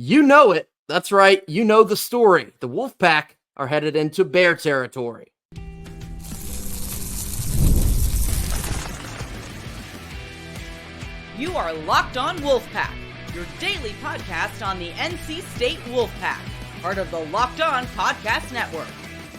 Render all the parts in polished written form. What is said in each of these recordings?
You know it. That's right. You know the story. The Wolfpack are headed into bear territory. You are Locked On Wolfpack, your daily podcast on the NC State Wolfpack, part of the Locked On Podcast Network.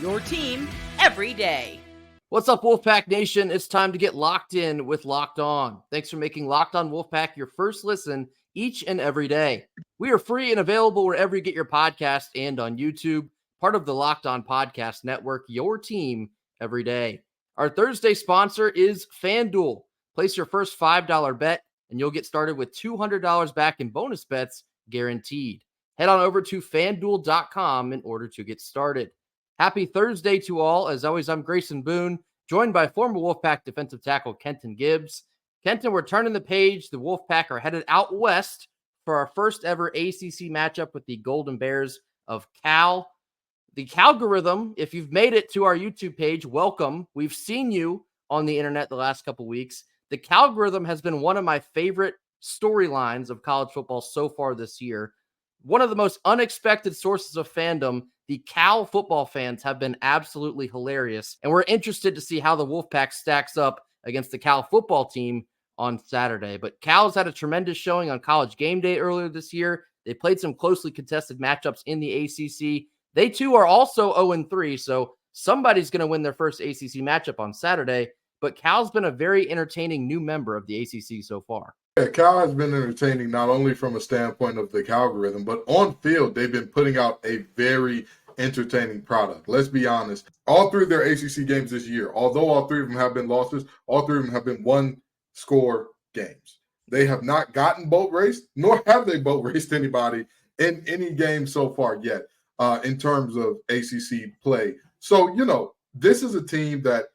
Your team every day. What's up, Wolfpack Nation? It's time to get locked in with Locked On. Thanks for making Locked On Wolfpack your first listen each and every day. We are free and available wherever you get your podcast and on YouTube, part of the Locked On Podcast Network, your team every day. Our Thursday sponsor is FanDuel. Place your first $5 bet, and you'll get started with $200 back in bonus bets guaranteed. Head on over to FanDuel.com in order to get started. Happy Thursday to all. As always, I'm Grayson Boone, joined by former Wolfpack defensive tackle Kenton Gibbs. Kenton, we're turning the page. The Wolfpack are headed out west for our first ever ACC matchup with the Golden Bears of Cal. The Calgorithm, if you've made it to our YouTube page, welcome. We've seen you on the internet the last couple weeks. The Calgorithm has been one of my favorite storylines of college football so far this year. One of the most unexpected sources of fandom. The Cal football fans have been absolutely hilarious, and we're interested to see how the Wolfpack stacks up against the Cal football team on Saturday. But Cal's had a tremendous showing on College Game Day earlier this year. They played some closely contested matchups in the ACC. They too are also 0-3, so somebody's going to win their first ACC matchup on Saturday. But Cal's been a very entertaining new member of the ACC so far. Yeah, Cal has been entertaining not only from a standpoint of the Calgorithm, but on field, they've been putting out a very entertaining product. Let's be honest. All three of their ACC games this year, although all three of them have been losses, all three of them have been one-score games. They have not gotten boat raced, nor have they boat raced anybody in any game so far yet in terms of ACC play. So, this is a team that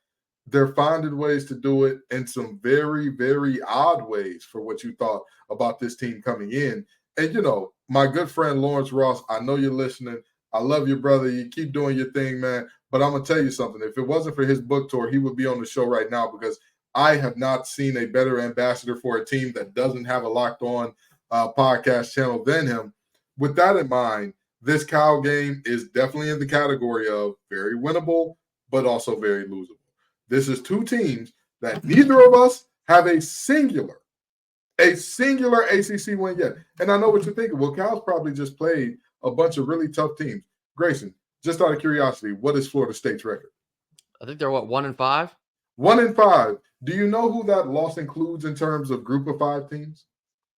they're finding ways to do it in some very, very odd ways for what you thought about this team coming in. And, my good friend Lawrence Ross, I know you're listening. I love you, brother. You keep doing your thing, man. But I'm going to tell you something. If it wasn't for his book tour, he would be on the show right now, because I have not seen a better ambassador for a team that doesn't have a Locked On podcast channel than him. With that in mind, this Cal game is definitely in the category of very winnable, but also very losable. This is two teams that neither of us have a singular ACC win yet. And I know what you're thinking. Well, Cal's probably just played a bunch of really tough teams. Grayson, just out of curiosity, what is Florida State's record? I think they're 1-5? 1-5. Do you know who that loss includes in terms of group of five teams?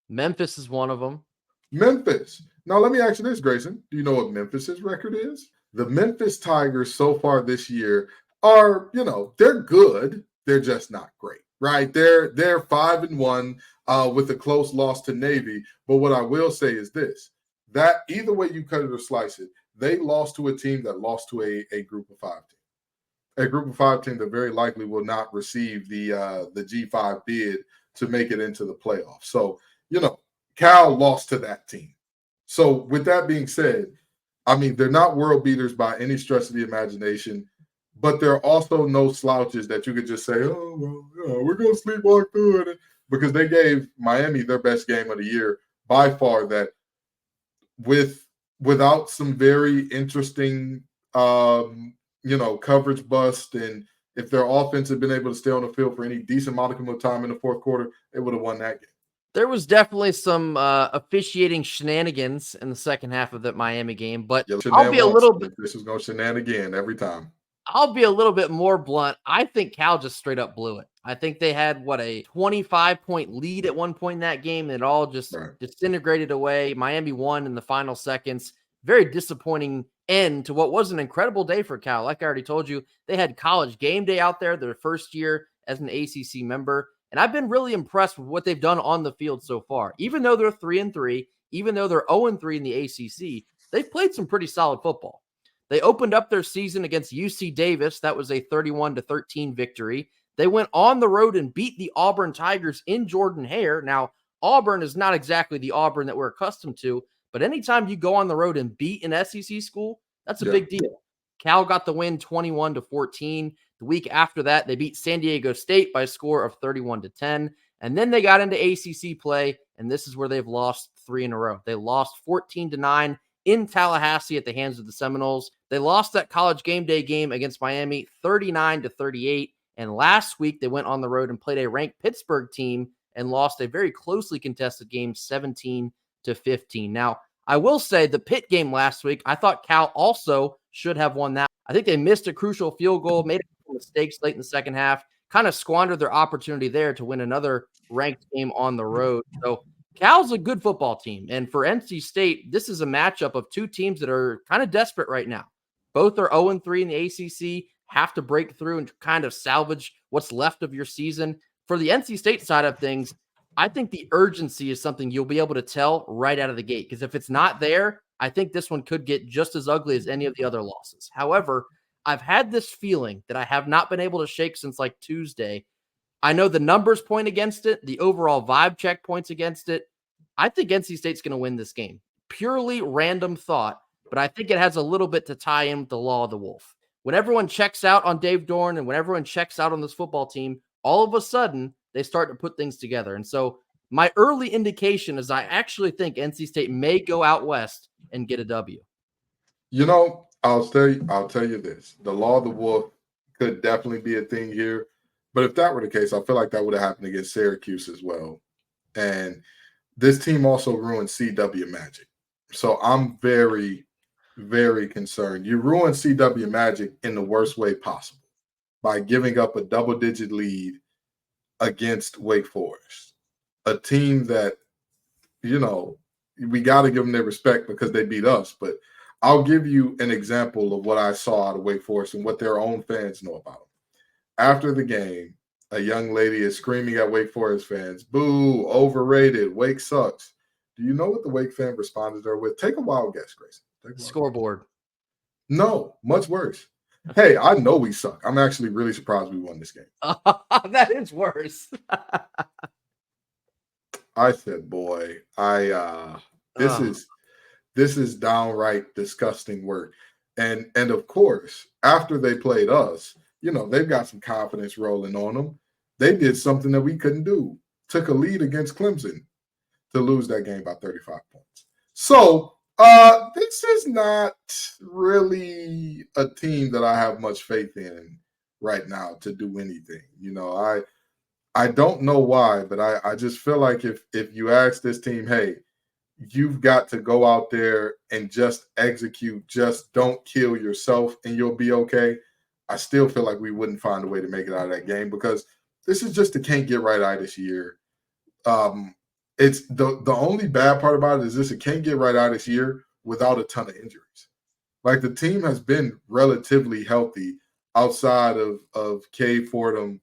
Memphis is one of them. Memphis. Now, let me ask you this, Grayson. Do you know what Memphis's record is? The Memphis Tigers so far this year are, they're good. They're just not great, right? They're 5-1 with a close loss to Navy. But what I will say is this, that either way you cut it or slice it, they lost to a team that lost to a group of five team. A group of five team that very likely will not receive the G5 bid to make it into the playoffs. So, Cal lost to that team. So with that being said, they're not world beaters by any stretch of the imagination, but there are also no slouches that you could just say, we're going to sleepwalk through it, because they gave Miami their best game of the year by far, that without some very interesting, coverage bust, and if their offense had been able to stay on the field for any decent modicum of time in the fourth quarter, they would have won that game. There was definitely some officiating shenanigans in the second half of that Miami game, but I'll be a little bit. This is going to shenanigan every time. I'll be a little bit more blunt. I think Cal just straight up blew it. I think they had, a 25-point lead at one point in that game, and it all just disintegrated away. Miami won in the final seconds. Very disappointing end to what was an incredible day for Cal. Like I already told you, they had College Game Day out there, their first year as an ACC member, and I've been really impressed with what they've done on the field so far. Even though they're 3-3, even though they're 0-3 in the ACC, they've played some pretty solid football. They opened up their season against UC Davis. That was a 31-13 victory. They went on the road and beat the Auburn Tigers in Jordan-Hare. Now, Auburn is not exactly the Auburn that we're accustomed to, but anytime you go on the road and beat an SEC school, that's a big deal. Cal got the win 21-14. The week after that, they beat San Diego State by a score of 31-10. And then they got into ACC play, and this is where they've lost 3 in a row. They lost 14-9 in Tallahassee at the hands of the Seminoles. They lost that college game day game against Miami 39-38. And last week they went on the road and played a ranked Pittsburgh team and lost a very closely contested game 17-15. Now, I will say the Pitt game last week, I thought Cal also should have won that. I think they missed a crucial field goal, made a couple mistakes late in the second half, kind of squandered their opportunity there to win another ranked game on the road. So Cal's a good football team. And for NC State, this is a matchup of two teams that are kind of desperate right now. Both are 0-3 in the ACC, have to break through and kind of salvage what's left of your season. For the NC State side of things, I think the urgency is something you'll be able to tell right out of the gate. Because if it's not there, I think this one could get just as ugly as any of the other losses. However, I've had this feeling that I have not been able to shake since like Tuesday. I know the numbers point against it. The overall vibe check points against it. I think NC State's going to win this game. Purely random thought, but I think it has a little bit to tie in with the law of the wolf. When everyone checks out on Dave Dorn and when everyone checks out on this football team, all of a sudden they start to put things together. And so my early indication is I actually think NC State may go out west and get a W. You know, I'll tell you this. The law of the wolf could definitely be a thing here. But if that were the case, I feel like that would have happened against Syracuse as well. And this team also ruined CW Magic. So I'm very, very concerned. You ruined CW Magic in the worst way possible by giving up a double-digit lead against Wake Forest, a team that, you know, we got to give them their respect because they beat us. But I'll give you an example of what I saw out of Wake Forest and what their own fans know about them. After the game, a young lady is screaming at Wake Forest fans, "Boo, overrated, Wake sucks." Do you know what the Wake fan responded to her with? Take a wild guess, Grayson. Scoreboard. No, much worse. Hey, I know we suck. I'm actually really surprised we won this game. That is worse. I said, boy, this is downright disgusting work. And of course, after they played us, you know, they've got some confidence rolling on them. They did something that we couldn't do. Took a lead against Clemson to lose that game by 35 points. So this is not really a team that I have much faith in right now to do anything. You know, I don't know why, but I just feel like if you ask this team, hey, you've got to go out there and just execute, just don't kill yourself and you'll be okay. I still feel like we wouldn't find a way to make it out of that game because this is just the can't get right eye this year. It's the only bad part about it is this, it can't get right out this year without a ton of injuries. Like the team has been relatively healthy outside of Cade Fordham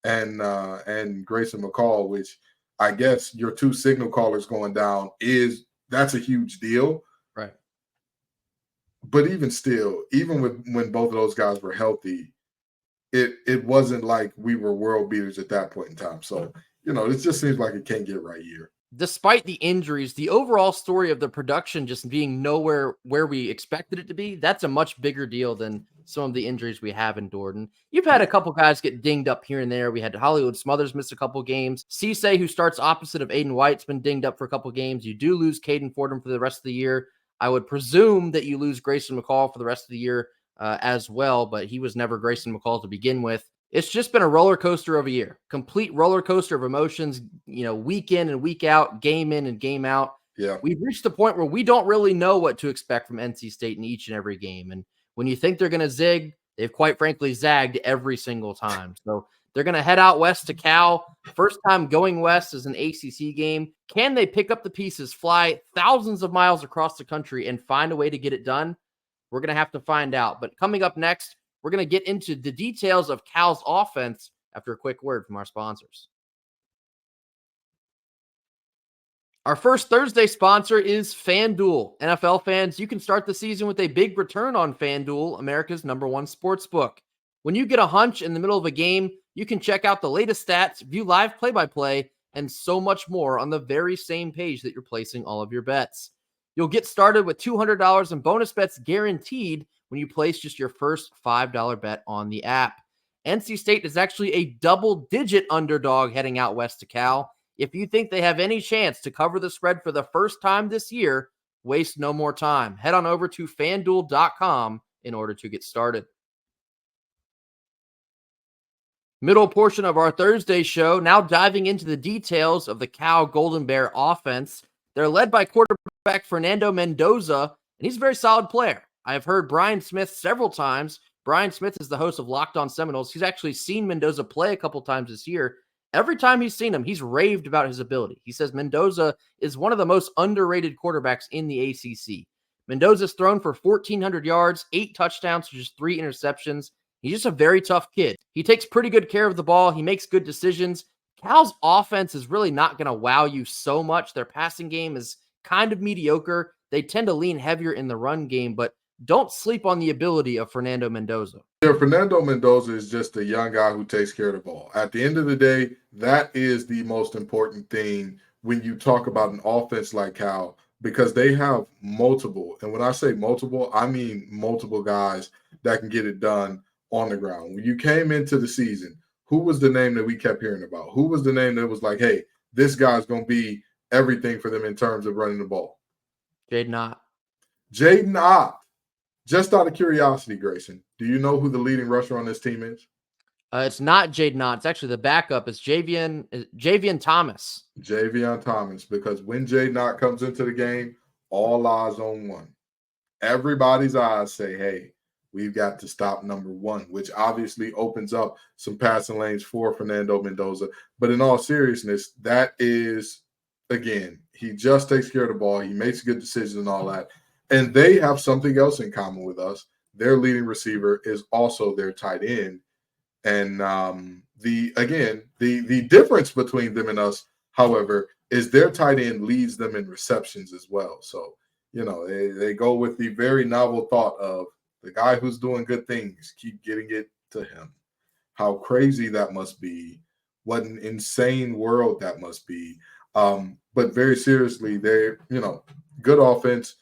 and Grayson McCall, which I guess your two signal callers going down that's a huge deal. Right. But even still, even when both of those guys were healthy, it wasn't like we were world beaters at that point in time. So, you know, it just seems like it can't get right here. Despite the injuries, the overall story of the production just being nowhere where we expected it to be, that's a much bigger deal than some of the injuries we have endured. And you've had a couple guys get dinged up here and there. We had Hollywood Smothers miss a couple games. Cisse, who starts opposite of Aiden White's been dinged up for a couple games. You do lose Caden Fordham for the rest of the year. I would presume that you lose Grayson McCall for the rest of the year as well, but he was never Grayson McCall to begin with. It's just been a roller coaster of a year, complete roller coaster of emotions, you know, week in and week out, game in and game out. Yeah. We've reached the point where we don't really know what to expect from NC State in each and every game. And when you think they're going to zig, they've quite frankly zagged every single time. So they're going to head out west to Cal. First time going west is an ACC game. Can they pick up the pieces, fly thousands of miles across the country and find a way to get it done? We're going to have to find out. But coming up next, we're going to get into the details of Cal's offense after a quick word from our sponsors. Our first Thursday sponsor is FanDuel. NFL fans, you can start the season with a big return on FanDuel, America's #1 sportsbook. When you get a hunch in the middle of a game, you can check out the latest stats, view live play-by-play, and so much more on the very same page that you're placing all of your bets. You'll get started with $200 in bonus bets guaranteed when you place just your first $5 bet on the app. NC State is actually a double-digit underdog heading out west to Cal. If you think they have any chance to cover the spread for the first time this year, waste no more time. Head on over to FanDuel.com in order to get started. Middle portion of our Thursday show, now diving into the details of the Cal Golden Bear offense. They're led by quarterback Fernando Mendoza, and he's a very solid player. I've heard Brian Smith several times. Brian Smith is the host of Locked On Seminoles. He's actually seen Mendoza play a couple times this year. Every time he's seen him, he's raved about his ability. He says Mendoza is one of the most underrated quarterbacks in the ACC. Mendoza's thrown for 1,400 yards, 8 touchdowns, just 3 interceptions. He's just a very tough kid. He takes pretty good care of the ball. He makes good decisions. Cal's offense is really not going to wow you so much. Their passing game is kind of mediocre. They tend to lean heavier in the run game, but don't sleep on the ability of Fernando Mendoza. Yeah, Fernando Mendoza is just a young guy who takes care of the ball. At the end of the day, that is the most important thing when you talk about an offense like Cal, because they have multiple, and when I say multiple, I mean multiple guys that can get it done on the ground. When you came into the season, who was the name that we kept hearing about? Who was the name that was like, hey, this guy's going to be everything for them in terms of running the ball? Jaden Ott. Jaden Ott. Just out of curiosity, Grayson, do you know who the leading rusher on this team is? It's not Jaden Ott. It's actually the backup. It's Javian Thomas. Javian Thomas, because when Jaden Ott comes into the game, all eyes on one. Everybody's eyes say, hey, we've got to stop number one, which obviously opens up some passing lanes for Fernando Mendoza. But in all seriousness, that is, again, he just takes care of the ball. He makes good decisions and all that. And they have something else in common with us. Their leading receiver is also their tight end. And the difference between them and us, however, is their tight end leads them in receptions as well. So, you know, they go with the very novel thought of the guy who's doing good things, keep getting it to him. How crazy that must be. What an insane world that must be. But very seriously, they're, you know, good offense.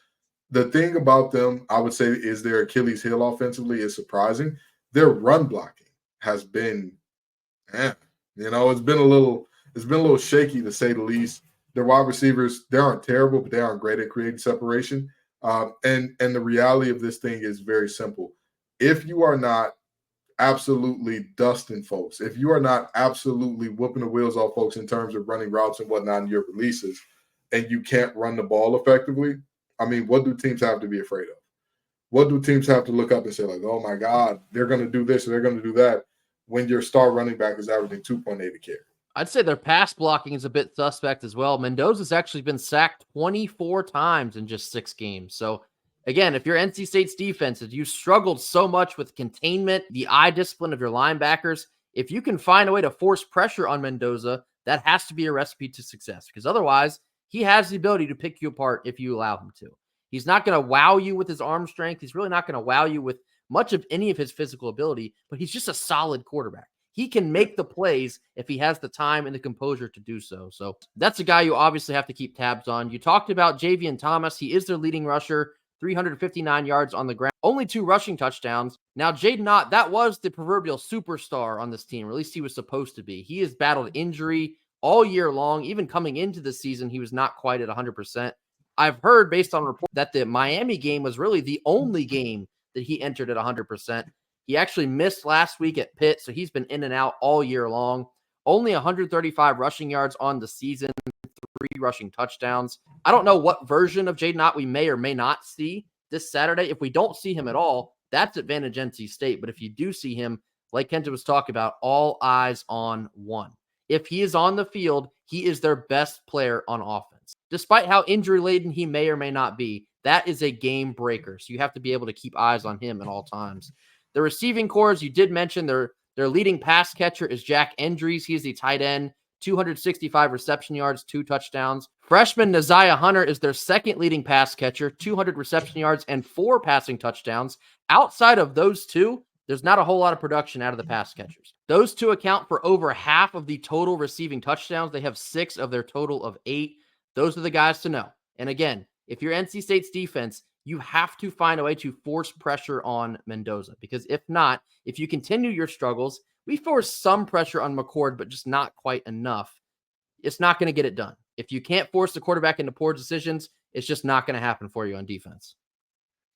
The thing about them, I would say, is their Achilles heel offensively is surprising. Their run blocking has been, it's been a little shaky to say the least. Their wide receivers, they aren't terrible, but they aren't great at creating separation. And the reality of this thing is very simple. If you are not absolutely dusting folks, if you are not absolutely whooping the wheels off folks in terms of running routes and whatnot in your releases, and you can't run the ball effectively, I mean, what do teams have to be afraid of? What do teams have to look up and say, like, oh, my God, they're going to do this or they're going to do that when your star running back is averaging 2.8 a carry? I'd say their pass blocking is a bit suspect as well. Mendoza's actually been sacked 24 times in just 6 games. So, again, if you're NC State's defense, if you struggled so much with containment, the eye discipline of your linebackers, if you can find a way to force pressure on Mendoza, that has to be a recipe to success, because otherwise he has the ability to pick you apart if you allow him to. He's not going to wow you with his arm strength. He's really not going to wow you with much of any of his physical ability, but he's just a solid quarterback. He can make the plays if he has the time and the composure to do so. So that's a guy you obviously have to keep tabs on. You talked about Javian Thomas. He is their leading rusher, 359 yards on the ground, only 2 rushing touchdowns. Now, Jaden Ott, that was the proverbial superstar on this team, or at least he was supposed to be. He has battled injury all year long. Even coming into the season, he was not quite at 100%. I've heard, based on reports, that the Miami game was really the only game that he entered at 100%. He actually missed last week at Pitt, so he's been in and out all year long. Only 135 rushing yards on the season, 3 rushing touchdowns. I don't know what version of Jaden Ott we may or may not see this Saturday. If we don't see him at all, that's advantage NC State. But if you do see him, like Kenta was talking about, all eyes on one. If he is on the field, he is their best player on offense. Despite how injury-laden he may or may not be, that is a game breaker. So you have to be able to keep eyes on him at all times. The receiving corps, you did mention, their leading pass catcher is Jack Endries. He is the tight end, 265 reception yards, 2 touchdowns. Freshman Naziah Hunter is their second leading pass catcher, 200 reception yards and 4 passing touchdowns. Outside of those 2, there's not a whole lot of production out of the pass catchers. Those 2 account for over half of the total receiving touchdowns. They have 6 of their total of 8. Those are the guys to know. And again, if you're NC State's defense, you have to find a way to force pressure on Mendoza, because if not, if you continue your struggles, we force some pressure on McCord, but just not quite enough. It's not going to get it done. If you can't force the quarterback into poor decisions, it's just not going to happen for you on defense.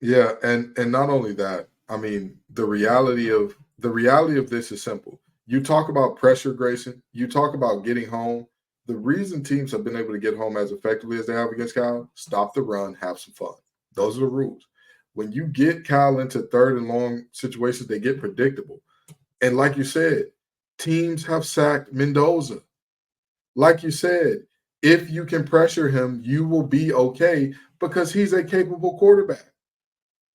Yeah, and not only that, I mean, the reality of this is simple. You talk about pressure, Grayson. You talk about getting home. The reason teams have been able to get home as effectively as they have against Cal, stop the run, have some fun. Those are the rules. When you get Cal into third and long situations, they get predictable. And like you said, teams have sacked Mendoza. Like you said, if you can pressure him, you will be okay because he's a capable quarterback.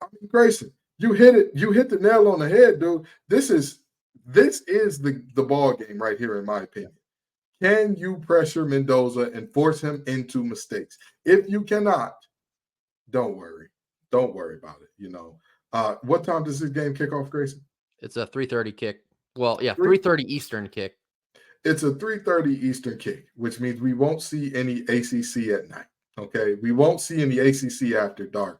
I mean, Grayson, you hit it. You hit the nail on the head, dude. This is the ball game right here, in my opinion. Can you pressure Mendoza and force him into mistakes? If you cannot, don't worry. Don't worry about it. You know, what time does this game kick off, Grayson? It's a 3:30 kick. Well, yeah, 3:30 Eastern kick. It's a 3:30 Eastern kick, which means we won't see any ACC at night. Okay, we won't see any ACC after dark,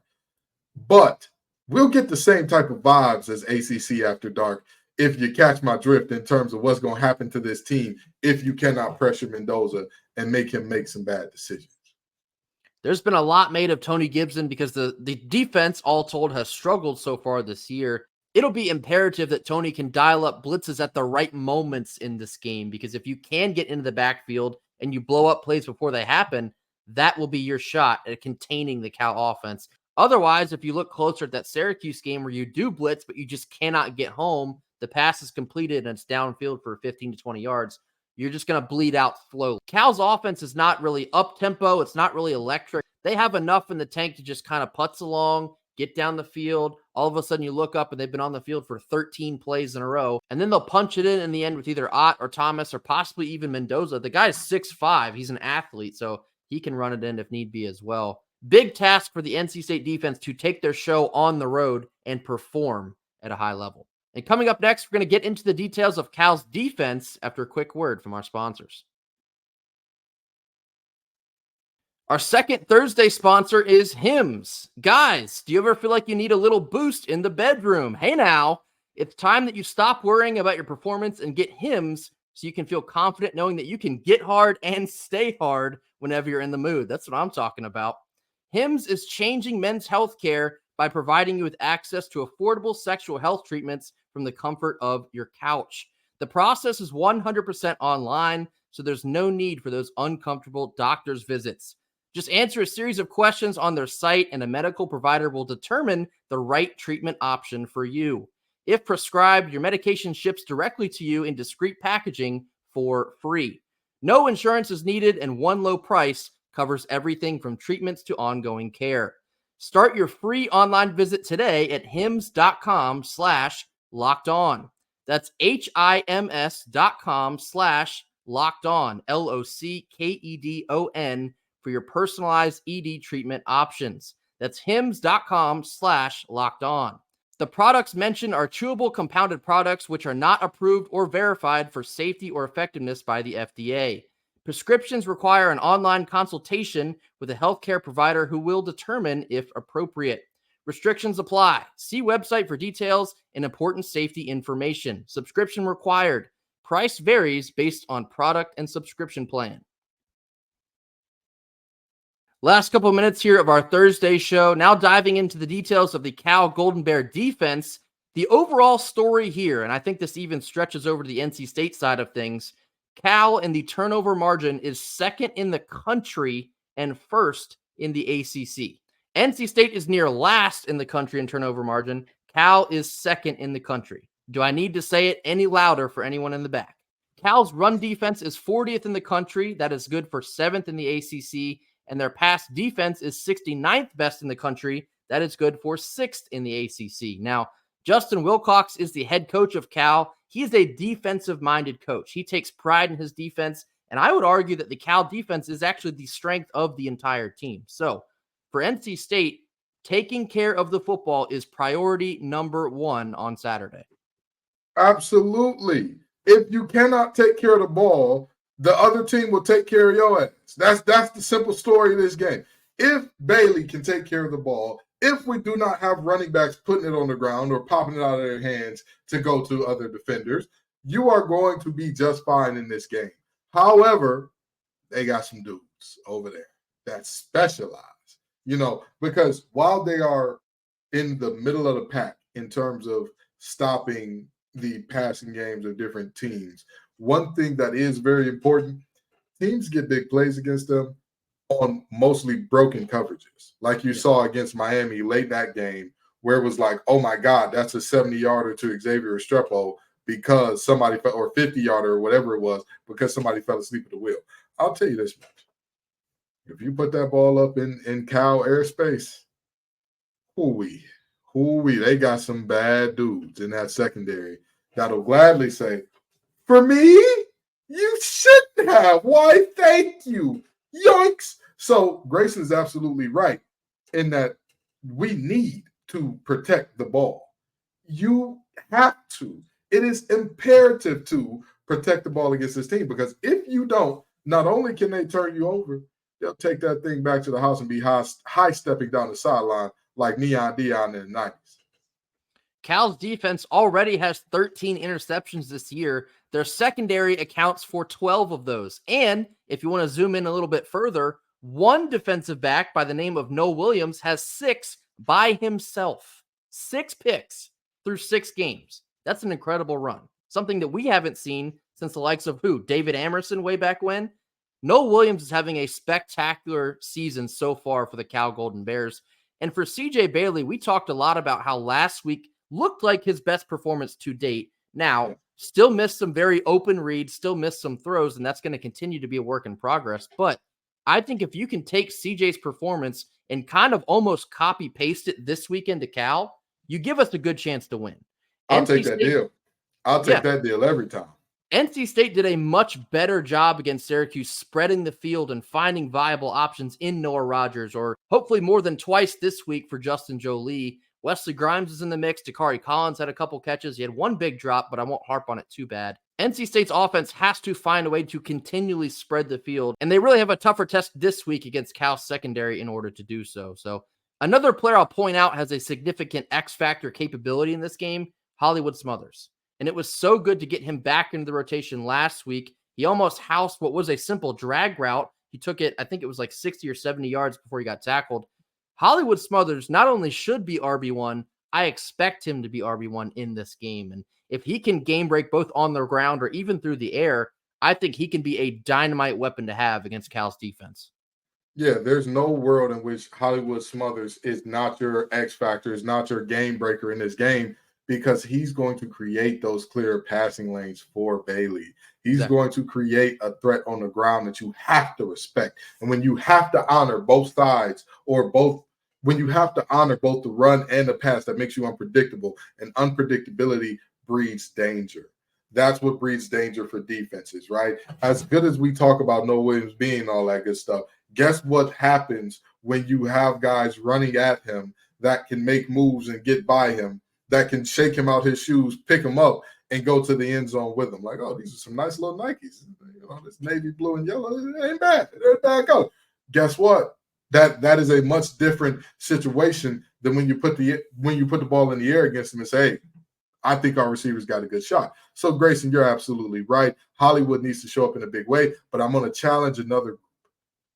but we'll get the same type of vibes as ACC after dark. If you catch my drift in terms of what's going to happen to this team if you cannot pressure Mendoza and make him make some bad decisions. There's been a lot made of Tony Gibson because the defense, all told, has struggled so far this year. It'll be imperative that Tony can dial up blitzes at the right moments in this game, because if you can get into the backfield and you blow up plays before they happen, that will be your shot at containing the Cal offense. Otherwise, if you look closer at that Syracuse game where you do blitz, but you just cannot get home, the pass is completed and it's downfield for 15 to 20 yards, you're just going to bleed out slowly. Cal's offense is not really up-tempo. It's not really electric. They have enough in the tank to just kind of putz along, get down the field. All of a sudden you look up and they've been on the field for 13 plays in a row, and then they'll punch it in the end with either Ott or Thomas or possibly even Mendoza. The guy's 6'5". He's an athlete, so he can run it in if need be as well. Big task for the NC State defense to take their show on the road and perform at a high level. And coming up next, we're going to get into the details of Cal's defense after a quick word from our sponsors. Our second Thursday sponsor is Hims. Guys, do you ever feel like you need a little boost in the bedroom? Hey now, it's time that you stop worrying about your performance and get Hims so you can feel confident knowing that you can get hard and stay hard whenever you're in the mood. That's what I'm talking about. Hims is changing men's health care by providing you with access to affordable sexual health treatments from the comfort of your couch. The process is 100% online, so there's no need for those uncomfortable doctor's visits. Just answer a series of questions on their site, and a medical provider will determine the right treatment option for you. If prescribed, your medication ships directly to you in discreet packaging for free. No insurance is needed, and one low price covers everything from treatments to ongoing care. Start your free online visit today at hims.com/lockedon. That's HIMS.com/lockedon, LOCKEDON, for your personalized ED treatment options. That's hims.com/lockedon. The products mentioned are chewable compounded products which are not approved or verified for safety or effectiveness by the FDA. Prescriptions require an online consultation with a healthcare provider who will determine if appropriate. Restrictions apply. See website for details and important safety information. Subscription required. Price varies based on product and subscription plan. Last couple of minutes here of our Thursday show. Now diving into the details of the Cal Golden Bear defense. The overall story here, and I think this even stretches over to the NC State side of things, Cal in the turnover margin is second in the country and first in the ACC. NC State is near last in the country in turnover margin. Cal is second in the country. Do I need to say it any louder for anyone in the back? Cal's run defense is 40th in the country. That is good for 7th in the ACC. And their pass defense is 69th best in the country. That is good for 6th in the ACC. Now, Justin Wilcox is the head coach of Cal. He is a defensive-minded coach. He takes pride in his defense, and I would argue that the Cal defense is actually the strength of the entire team. So, for NC State, taking care of the football is priority number one on Saturday. Absolutely. If you cannot take care of the ball, the other team will take care of your ass. That's the simple story of this game. If Bailey can take care of the ball, if we do not have running backs putting it on the ground or popping it out of their hands to go to other defenders, You are going to be just fine in this game. However, they got some dudes over there that specialize, because while they are in the middle of the pack in terms of stopping the passing games of different teams, one thing that is very important, teams get big plays against them on mostly broken coverages. Like you saw against Miami late that game, where it was like, oh my God, that's a 70-yarder to Xavier Restrepo because somebody fell, or 50-yarder or whatever it was, because somebody fell asleep at the wheel. I'll tell you this much. If you put that ball up in Cal airspace, they got some bad dudes in that secondary that'll gladly say, for me, you shouldn't have. Why, thank you. Yoinks. So Grayson's absolutely right in that we need to protect the ball. You have to. It is imperative to protect the ball against this team, because if you don't, not only can they turn you over, they'll take that thing back to the house and be high-stepping down the sideline like Neon Dion in the 90s. Cal's defense already has 13 interceptions this year. Their secondary accounts for 12 of those. And if you want to zoom in a little bit further, one defensive back by the name of Noah Williams has 6 by himself. 6 picks through 6 games. That's an incredible run. Something that we haven't seen since the likes of who? David Amerson way back when? Noah Williams is having a spectacular season so far for the Cal Golden Bears. And for CJ Bailey, we talked a lot about how last week looked like his best performance to date. Now, still missed some very open reads, still missed some throws, and that's going to continue to be a work in progress. But I think if you can take CJ's performance and kind of almost copy paste it this weekend to Cal, you give us a good chance to win. I'll take that deal. I'll take that deal every time. NC State did a much better job against Syracuse spreading the field and finding viable options in Noah Rogers, or hopefully more than twice this week for Justin Jolie. Wesley Grimes is in the mix. Dakari Collins had a couple catches. He had one big drop, but I won't harp on it too bad. NC State's offense has to find a way to continually spread the field, and they really have a tougher test this week against Cal's secondary in order to do so. So another player I'll point out has a significant X-factor capability in this game, Hollywood Smothers. And it was so good to get him back into the rotation last week. He almost housed what was a simple drag route. He took it, I think it was like 60 or 70 yards before he got tackled. Hollywood Smothers not only should be RB1, I expect him to be RB1 in this game. And if he can game break both on the ground or even through the air, I think he can be a dynamite weapon to have against Cal's defense. Yeah, there's no world in which Hollywood Smothers is not your X factor, is not your game breaker in this game, because he's going to create those clear passing lanes for Bailey. He's going to create a threat on the ground that you have to respect. And when you have to honor both sides, or when you have to honor both the run and the pass, that makes you unpredictable. And unpredictability breeds danger. That's what breeds danger for defenses, right? As good as we talk about Noah Williams being all that good stuff, guess what happens when you have guys running at him that can make moves and get by him, that can shake him out his shoes, pick him up, and go to the end zone with him. Like, oh, these are some nice little Nikes. This navy blue and yellow, it ain't bad. It ain't bad color. Guess what? That is a much different situation than when you put the ball in the air against him and say, hey, I think our receivers got a good shot. So, Grayson, you're absolutely right. Hollywood needs to show up in a big way, but I'm going to challenge another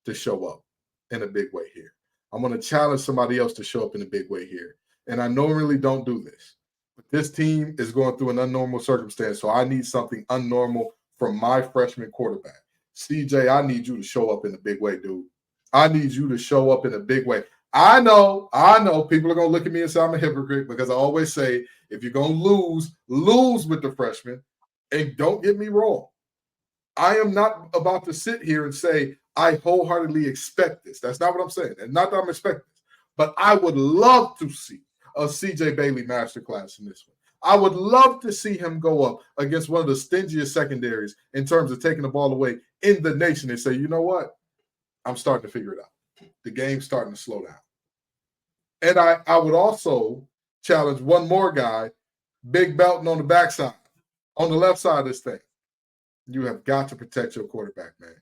to show up in a big way here. I'm going to challenge somebody else to show up in a big way here. And I normally don't do this, but this team is going through an unnormal circumstance, so I need something unnormal from my freshman quarterback. CJ, I need you to show up in a big way, dude. I need you to show up in a big way. I know people are going to look at me and say I'm a hypocrite, because I always say, if you're going to lose with the freshman. And don't get me wrong, I am not about to sit here and say I wholeheartedly expect this. That's not what I'm saying. And not that I'm expecting this, but I would love to see a CJ Bailey masterclass in this one. I would love to see him go up against one of the stingiest secondaries in terms of taking the ball away in the nation and say, you know what? I'm starting to figure it out. The game's starting to slow down. And I would also challenge one more guy, Big Belton on the backside, on the left side of this thing. You have got to protect your quarterback, man.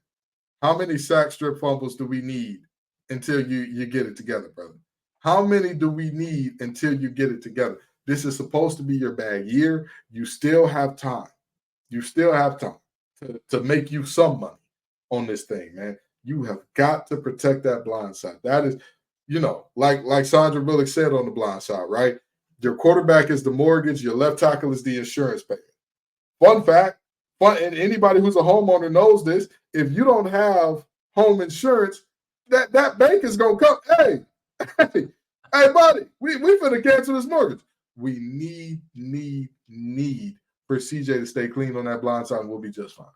How many sack strip fumbles do we need until you get it together, brother? How many do we need until you get it together? This is supposed to be your bad year. You still have time. You still have time to make you some money on this thing, man. You have got to protect that blind side. That is, like Sandra Bullock said on the blind side, right? Your quarterback is the mortgage, your left tackle is the insurance payment. Fun fact, and anybody who's a homeowner knows this, if you don't have home insurance, that bank is gonna come. Hey, buddy, we finna cancel this mortgage. We need for CJ to stay clean on that blind side, and we'll be just fine.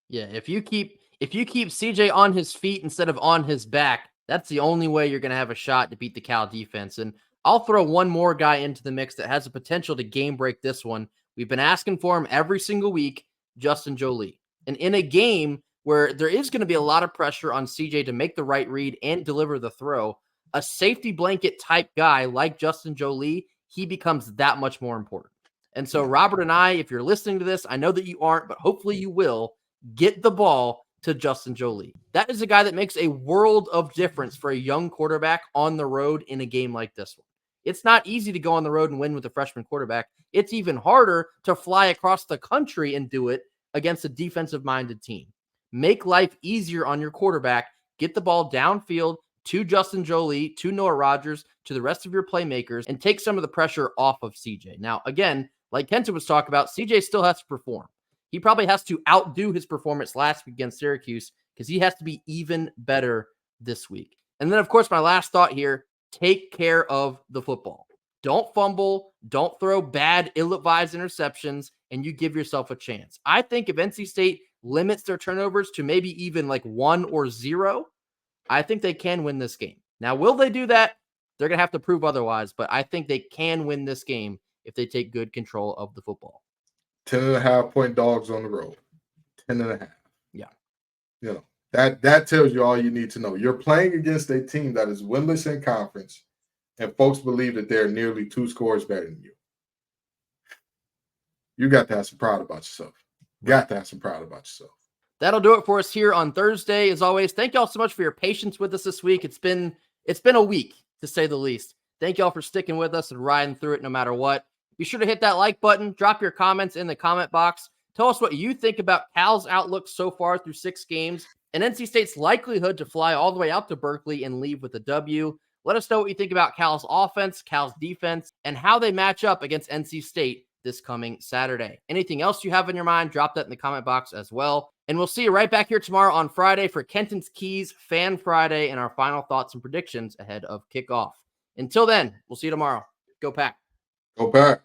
Yeah, if you keep CJ on his feet instead of on his back, that's the only way you're going to have a shot to beat the Cal defense. And I'll throw one more guy into the mix that has the potential to game break this one. We've been asking for him every single week, Justin Jolie. And in a game where there is going to be a lot of pressure on CJ to make the right read and deliver the throw, a safety blanket type guy like Justin Jolie, he becomes that much more important. And so Robert and I, if you're listening to this, I know that you aren't, but hopefully you will, get the ball to Justin Jolie. That is a guy that makes a world of difference for a young quarterback on the road in a game like this one. It's not easy to go on the road and win with a freshman quarterback. It's even harder to fly across the country and do it against a defensive-minded team. Make life easier on your quarterback. Get the ball downfield to Justin Jolie, to Noah Rogers, to the rest of your playmakers, and take some of the pressure off of CJ. Now, again, like Kenton was talking about, CJ still has to perform. He probably has to outdo his performance last week against Syracuse because he has to be even better this week. And then, of course, my last thought here, take care of the football. Don't fumble. Don't throw bad, ill-advised interceptions, and you give yourself a chance. I think if NC State limits their turnovers to maybe even like 1 or 0, I think they can win this game. Now, will they do that? They're going to have to prove otherwise, but I think they can win this game if they take good control of the football. 10.5-point dogs on the road. 10.5. Yeah. That tells you all you need to know. You're playing against a team that is winless in conference, and folks believe that they're nearly 2 scores better than you. You got to have some pride about yourself. That'll do it for us here on Thursday. As always, thank y'all so much for your patience with us this week. It's been a week, to say the least. Thank y'all for sticking with us and riding through it no matter what. Be sure to hit that like button. Drop your comments in the comment box. Tell us what you think about Cal's outlook so far through 6 games and NC State's likelihood to fly all the way out to Berkeley and leave with a W. Let us know what you think about Cal's offense, Cal's defense, and how they match up against NC State this coming Saturday. Anything else you have in your mind, drop that in the comment box as well. And we'll see you right back here tomorrow on Friday for Kenton's Keys Fan Friday and our final thoughts and predictions ahead of kickoff. Until then, we'll see you tomorrow. Go Pack. Go Pack.